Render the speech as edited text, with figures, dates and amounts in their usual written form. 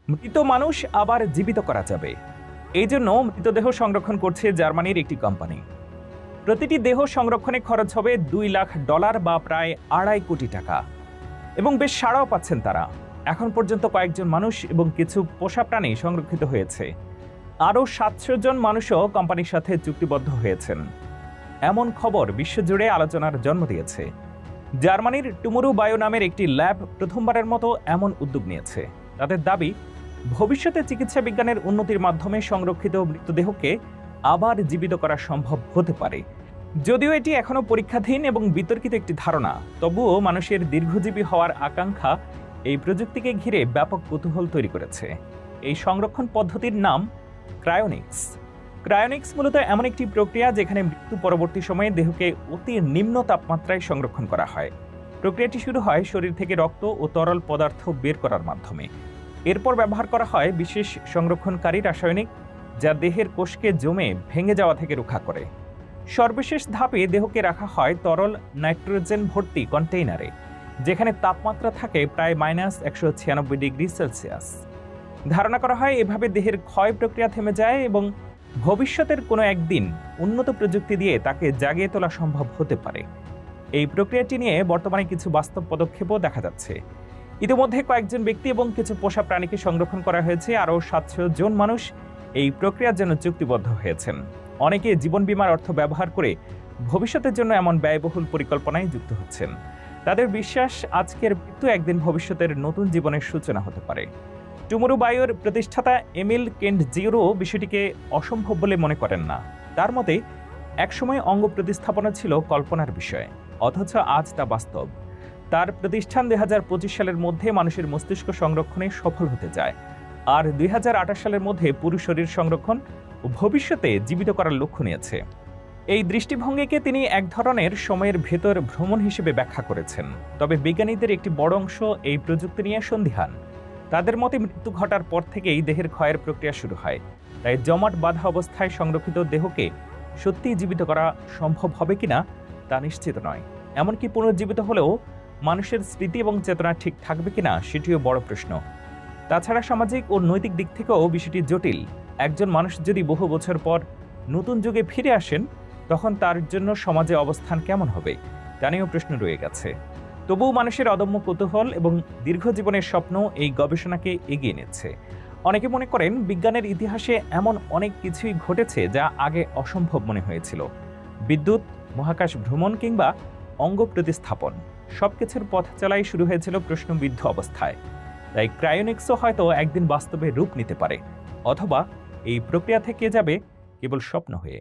মৃত মানুষ আবার জীবিত করা যাবে, এই জন্য মৃতদেহ সংরক্ষণ করছে জার্মানির একটি কোম্পানি। প্রতিটি দেহ সংরক্ষণে খরচ হবে $2 লাখ বা প্রায় 2.5 কোটি টাকা। এবং বেশ সাড়াও পাচ্ছেন তারা। এখন পর্যন্ত কয়েকজন মানুষ এবং কিছু পোষা প্রাণী সংরক্ষিত হয়েছে। আরও 700 জন মানুষও কোম্পানির সাথে চুক্তিবদ্ধ হয়েছেন। এমন খবর বিশ্বজুড়ে আলোচনার জন্ম দিয়েছে। জার্মানির টুমুরু বায়ো নামের একটি ল্যাব প্রথমবারের মতো এমন উদ্যোগ নিয়েছে। তাদের দাবি, ভবিষ্যতে চিকিৎসা বিজ্ঞানের উন্নতির মাধ্যমে সংরক্ষিত মৃতদেহকে আবার জীবিত করা সম্ভব হতে পারে। যদিও এটি এখনও পরীক্ষাধীন এবং বিতর্কিত একটি ধারণা, তবুও মানুষের দীর্ঘজীবী হওয়ার আকাঙ্ক্ষা এই প্রযুক্তিকে ঘিরে ব্যাপক কৌতূহল তৈরি করেছে। এই সংরক্ষণ পদ্ধতির নাম ক্রায়োনিক্স। ক্রায়োনিক্স মূলত এমন একটি প্রক্রিয়া যেখানে মৃত্যু পরবর্তী সময়ে দেহকে অতি নিম্ন তাপমাত্রায় সংরক্ষণ করা হয়। প্রক্রিয়াটি শুরু হয় শরীর থেকে রক্ত ও তরল পদার্থ বের করার মাধ্যমে। এরপর ব্যবহার করা হয় বিশেষ সংরক্ষণকারী রাসায়নিক, যা দেহের কোষকে জমে ভেঙে যাওয়া থেকে রক্ষা করে। সর্বশেষ ধাপে দেহকে রাখা হয় তরল নাইট্রোজেন ভর্তি কন্টেইনারে, যেখানে তাপমাত্রা থাকে প্রায় -196°C। ধারণা করা হয় এভাবে দেহের ক্ষয় প্রক্রিয়া থেমে যায় এবং ভবিষ্যতের কোনো একদিন উন্নত প্রযুক্তি দিয়ে তাকে জাগিয়ে তোলা সম্ভব হতে পারে। এই প্রক্রিয়াটি নিয়ে বর্তমানে কিছু বাস্তব পদক্ষেপও দেখা যাচ্ছে। ইতিমধ্যে কয়েকজন ব্যক্তি এবং কিছু পোষা প্রাণীকে সংরক্ষণ করা হয়েছে। আরও 700 জন মানুষ এই প্রক্রিয়ার জন্য চুক্তিবদ্ধ হয়েছেন। অনেকে জীবন বীমার অর্থ ব্যবহার করে ভবিষ্যতের জন্য এমন ব্যয়বহুল পরিকল্পনায় যুক্ত হচ্ছেন। তাদের বিশ্বাস, আজকের মৃত্যু একদিন ভবিষ্যতের নতুন জীবনের সূচনা হতে পারে। টুমুরু বায়োর প্রতিষ্ঠাতা এমিল কেন্টজিরো বিষয়টিকে অসম্ভব বলে মনে করেন না। তার মতে, একসময় অঙ্গ প্রতিস্থাপনা ছিল কল্পনার বিষয়, অথচ আজ তা বাস্তব। তার প্রতিষ্ঠান 2025 সালের মধ্যে মানুষের মস্তিষ্ক সংরক্ষণে সফল হতে যায়, আর 2028 সালের মধ্যে পুরো শরীর সংরক্ষণ ও ভবিষ্যতে জীবিত করার লক্ষ্য নিয়েছে। এই দৃষ্টিভঙ্গিকে তিনি এক ধরনের সময়ের ভেতর ভ্রমণ হিসেবে ব্যাখ্যা করেছেন। তবে বিজ্ঞানীদের একটি বড় অংশ এই প্রযুক্তি নিয়ে সন্দিহান। তাদের মতে, মৃত্যু ঘটার পর থেকেই দেহের ক্ষয়ের প্রক্রিয়া শুরু হয়। তাই জমাট বাঁধা অবস্থায় সংরক্ষিত দেহকে সত্যিই জীবিত করা সম্ভব হবে কিনা তা নিশ্চিত নয়। এমনকি পুনর্জীবিত হলেও মানুষের স্মৃতি এবং চেতনা ঠিক থাকবে কিনা সেটিও বড় প্রশ্ন। তাছাড়া সামাজিক ও নৈতিক দিক থেকেও বিষয়টি জটিল। একজন মানুষ যদি বহু বছর পর নতুন যুগে ফিরে আসেন, তখন তার জন্য সমাজে অবস্থান কেমন হবে তা নিয়েও প্রশ্ন রয়ে গেছে। তবুও মানুষের অদম্য কৌতূহল এবং দীর্ঘজীবনের স্বপ্ন এই গবেষণাকে এগিয়ে নিচ্ছে। অনেকে মনে করেন, বিজ্ঞানের ইতিহাসে এমন অনেক কিছুই ঘটেছে যা আগে অসম্ভব মনে হয়েছিল। বিদ্যুৎ, মহাকাশ ভ্রমণ কিংবা অঙ্গ প্রতিস্থাপন, সবকিছুর পথ চলাই শুরু হয়েছিল প্রশ্নবিদ্ধ অবস্থায়। তাই ক্রায়োনিক্সও হয়তো একদিন বাস্তবে রূপ নিতে পারে, অথবা এই প্রক্রিয়া থেকে যাবে কেবল স্বপ্ন হয়ে।